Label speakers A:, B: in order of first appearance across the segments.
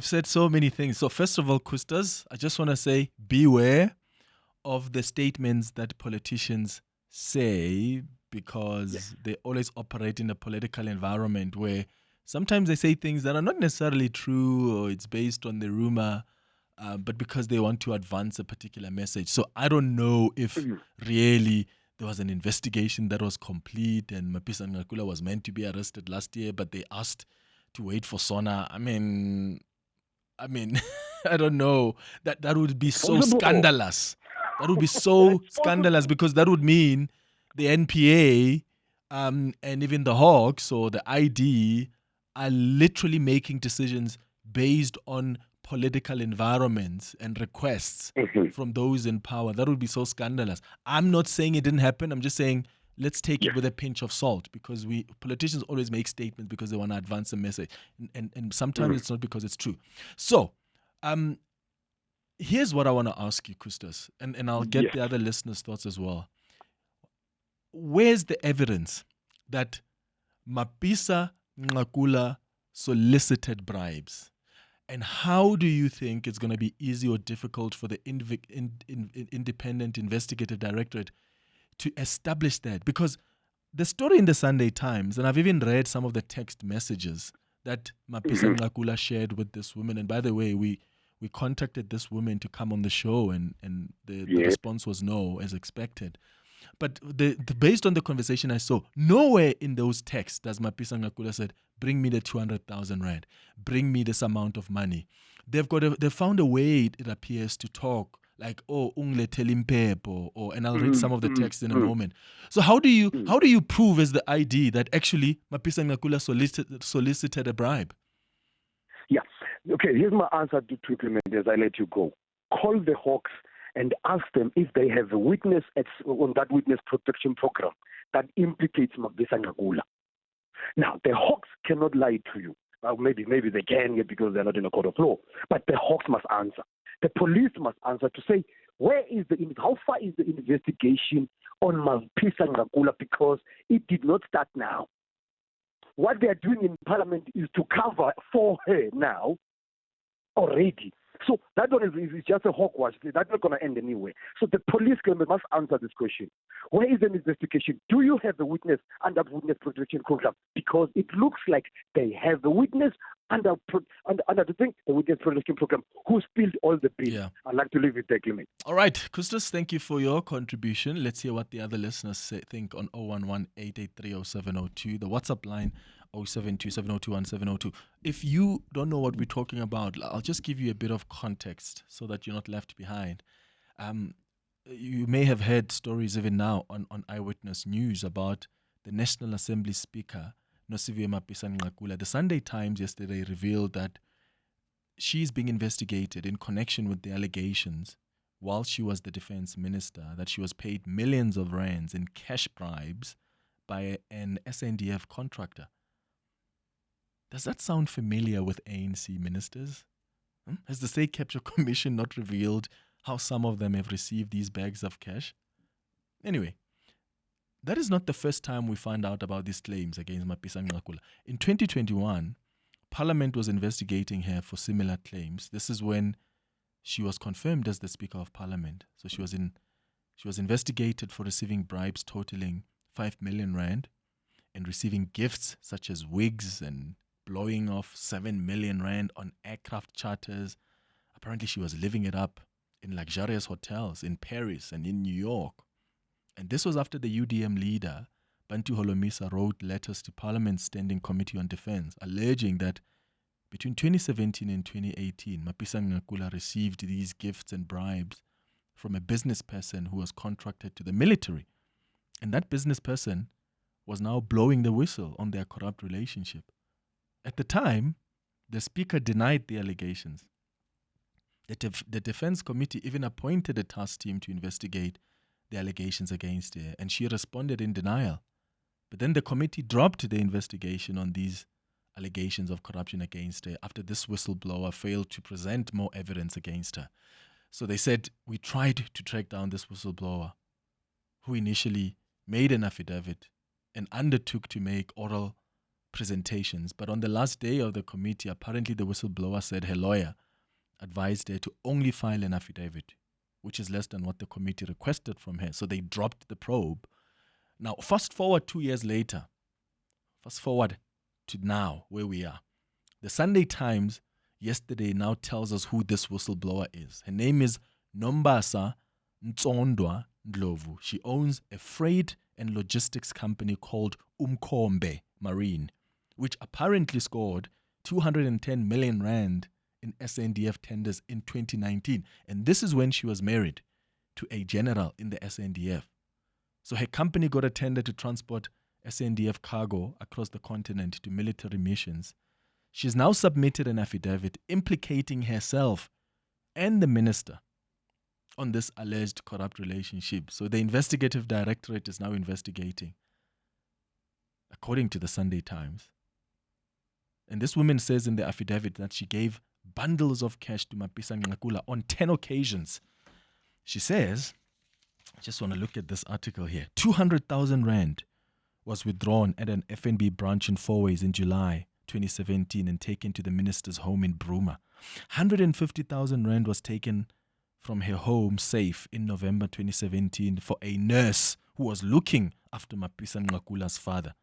A: You've said so many things. So first of all, Kustas, I just want to say beware of the statements that politicians say, because they always operate in a political environment where sometimes they say things that are not necessarily true, or it's based on the rumor, but because they want to advance a particular message. So I don't know if really there was an investigation that was complete and Mapisa-Nqakula was meant to be arrested last year, but they asked to wait for Sona. I mean, I don't know. That would be so scandalous. That would be so scandalous, because that would mean the NPA and even the Hawks or the ID are literally making decisions based on political environments and requests from those in power. That would be so scandalous. I'm not saying it didn't happen. I'm just saying let's take it with a pinch of salt, because politicians always make statements because they want to advance a message, and sometimes it's not because it's true. So here's what I want to ask you, Kustas, and I'll get the other listeners' thoughts as well. Where's the evidence that Mapisa-Nqakula solicited bribes? And how do you think it's going to be easy or difficult for the Independent Investigative Directorate to establish that? Because the story in the Sunday Times, and I've even read some of the text messages that Mapisa-Nqakula shared with this woman. And by the way, we contacted this woman to come on the show, and the response was no, as expected. But based on the conversation I saw, nowhere in those texts does Mapisa-Nqakula said, bring me the 200,000 rand, bring me this amount of money. They've found a way, it appears, to talk like, oh, unglethele impepho, and I'll read some of the text in a moment. So how do you prove as the ID that actually Mapisa-Nqakula solicited a bribe?
B: Yeah. Okay, here's my answer to Clement as I let you go. Call the Hawks and ask them if they have a witness on that witness protection program that implicates Mapisa-Nqakula. Now, the Hawks cannot lie to you. Maybe they can, because they're not in a court of law. But the Hawks must answer. The police must answer to say, how far is the investigation on Mapisa-Nqakula, because it did not start now. What they are doing in Parliament is to cover for her now already. So that one is just a hogwash. That's not going to end anyway. So the police must answer this question. Where is the investigation? Do you have a witness under witness protection program? Because it looks like they have a witness under the witness protection program who spilled all the beans. Yeah. I'd like to leave it there, Clement.
A: All right, Kustas, thank you for your contribution. Let's hear what the other listeners think on 011-883-0702. The WhatsApp line 072-702-1702. If you don't know what we're talking about, I'll just give you a bit of context so that you're not left behind. You may have heard stories even now on Eyewitness News about the National Assembly Speaker, Nosiviwe Mapisa-Nqakula. The Sunday Times yesterday revealed that she's being investigated in connection with the allegations while she was the defense minister that she was paid millions of rands in cash bribes by an SNDF contractor. Does that sound familiar with ANC ministers? Has the State Capture Commission not revealed how some of them have received these bags of cash? Anyway, that is not the first time we find out about these claims against Mapisa-Nqakula. In 2021, Parliament was investigating her for similar claims. This is when she was confirmed as the Speaker of Parliament. So she was investigated for receiving bribes totaling 5 million rand and receiving gifts such as wigs and blowing off 7 million rand on aircraft charters. Apparently she was living it up in luxurious hotels in Paris and in New York. And this was after the UDM leader, Bantu Holomisa, wrote letters to Parliament's Standing Committee on Defense, alleging that between 2017 and 2018, Mapisa-Nqakula received these gifts and bribes from a business person who was contracted to the military. And that business person was now blowing the whistle on their corrupt relationship. At the time, the Speaker denied the allegations. The Defense Committee even appointed a task team to investigate the allegations against her, and she responded in denial. But then the committee dropped the investigation on these allegations of corruption against her after this whistleblower failed to present more evidence against her. So they said, we tried to track down this whistleblower who initially made an affidavit and undertook to make oral presentations. But on the last day of the committee, apparently the whistleblower said her lawyer advised her to only file an affidavit, which is less than what the committee requested from her. So they dropped the probe. Now, fast forward 2 years later, fast forward to now, where we are. The Sunday Times yesterday now tells us who this whistleblower is. Her name is Nombasa Ntsondwa Ndlovu. She owns a freight and logistics company called Umkhombe Marine, which apparently scored 210 million rand in SNDF tenders in 2019. And this is when she was married to a general in the SNDF. So her company got a tender to transport SNDF cargo across the continent to military missions. She's now submitted an affidavit implicating herself and the minister on this alleged corrupt relationship. So the investigative directorate is now investigating, according to the Sunday Times. And this woman says in the affidavit that she gave bundles of cash to Mapisa-Nqakula on 10 occasions. She says, I just want to look at this article here, 200,000 rand was withdrawn at an FNB branch in Fourways in July 2017 and taken to the minister's home in Bruma. 150,000 rand was taken from her home safe in November 2017 for a nurse who was looking after Mapisa-Nqakula's father.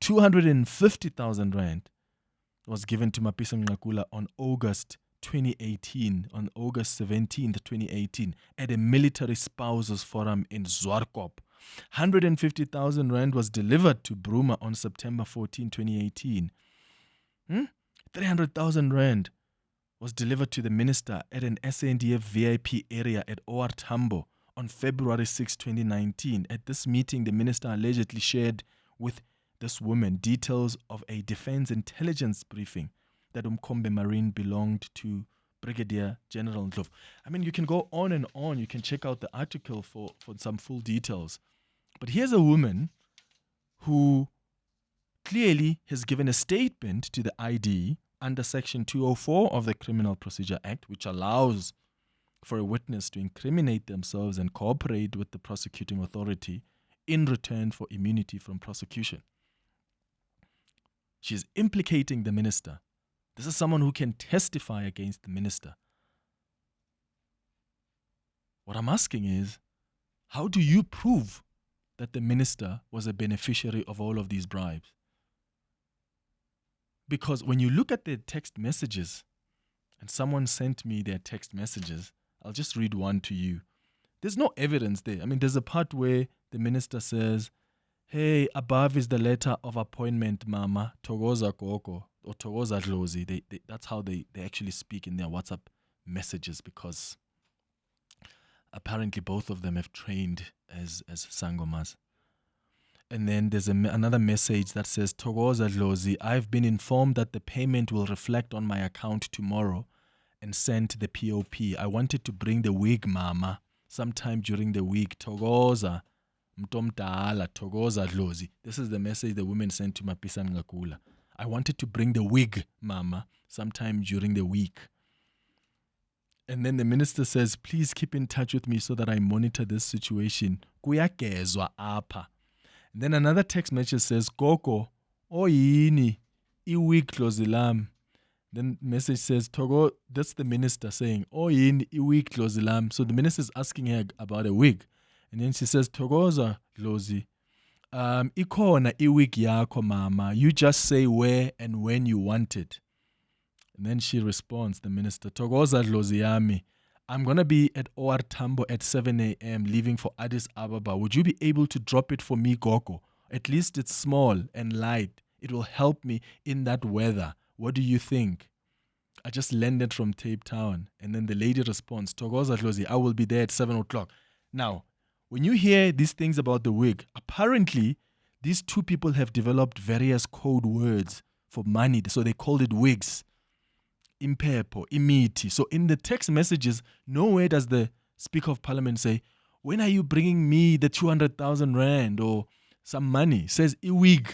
A: 250,000 rand was given to Mapisa-Nqakula on August 2018, on August 17th, 2018, at a military spouses forum in Zwarkop. 150,000 rand was delivered to Bruma on September 14, 2018. 300,000 rand was delivered to the minister at an SNDF VIP area at OR Tambo on February 6, 2019. At this meeting, the minister allegedly shared with this woman details of a defense intelligence briefing that Umkhombe Marine belonged to Brigadier General Ndlovu. I mean, you can go on and on. You can check out the article for some full details. But here's a woman who clearly has given a statement to the ID under Section 204 of the Criminal Procedure Act, which allows for a witness to incriminate themselves and cooperate with the prosecuting authority in return for immunity from prosecution. She's implicating the minister. This is someone who can testify against the minister. What I'm asking is, how do you prove that the minister was a beneficiary of all of these bribes? Because when you look at the text messages, and someone sent me their text messages, I'll just read one to you. There's no evidence there. I mean, there's a part where the minister says, hey, above is the letter of appointment, Mama, Togoza Koko, or Togoza Dlozi. That's how they actually speak in their WhatsApp messages, because apparently both of them have trained as Sangomas. And then there's another message that says, Togoza Dlozi, I've been informed that the payment will reflect on my account tomorrow and sent the POP. I wanted to bring the wig, Mama, sometime during the week. Togoza Mtomdala, Togoza Dlozi. This is the message the woman sent to Mapisa-Nqakula. I wanted to bring the wig, Mama, sometime during the week. And then the minister says, please keep in touch with me so that I monitor this situation. Kuyagezwa apha. And then another text message says, Koko, oyini, iwig clozilam. Then message says, Togo, that's the minister saying, oyini, iwig clozilam. So the minister is asking her about a wig. And then she says, Togoza Dlozi, ikona iwig yakho, Mama. You just say where and when you want it. And then she responds, the minister, Togoza Dlozi yami, I'm going to be at OR Tambo at 7 a.m. leaving for Addis Ababa. Would you be able to drop it for me, Gogo? At least it's small and light. It will help me in that weather. What do you think? I just landed from Cape Town. And then the lady responds, Togoza Dlozi, I will be there at 7 o'clock. Now, when you hear these things about the wig, apparently these two people have developed various code words for money. So they called it wigs. Impepo, imiti. So in the text messages, nowhere does the Speaker of Parliament say, when are you bringing me the 200,000 rand or some money? It says iwig.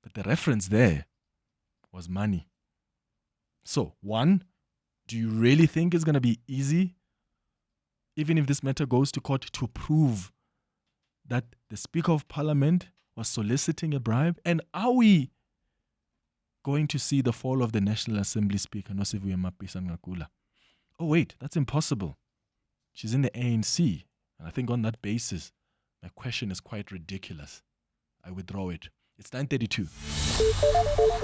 A: But the reference there was money. So, one, do you really think it's going to be easy, even if this matter goes to court, to prove that the Speaker of Parliament was soliciting a bribe? And are we going to see the fall of the National Assembly Speaker, Nosiviwe Mapisa-Nqakula? Oh, wait, that's impossible. She's in the ANC. And I think on that basis, my question is quite ridiculous. I withdraw it. It's 9:32.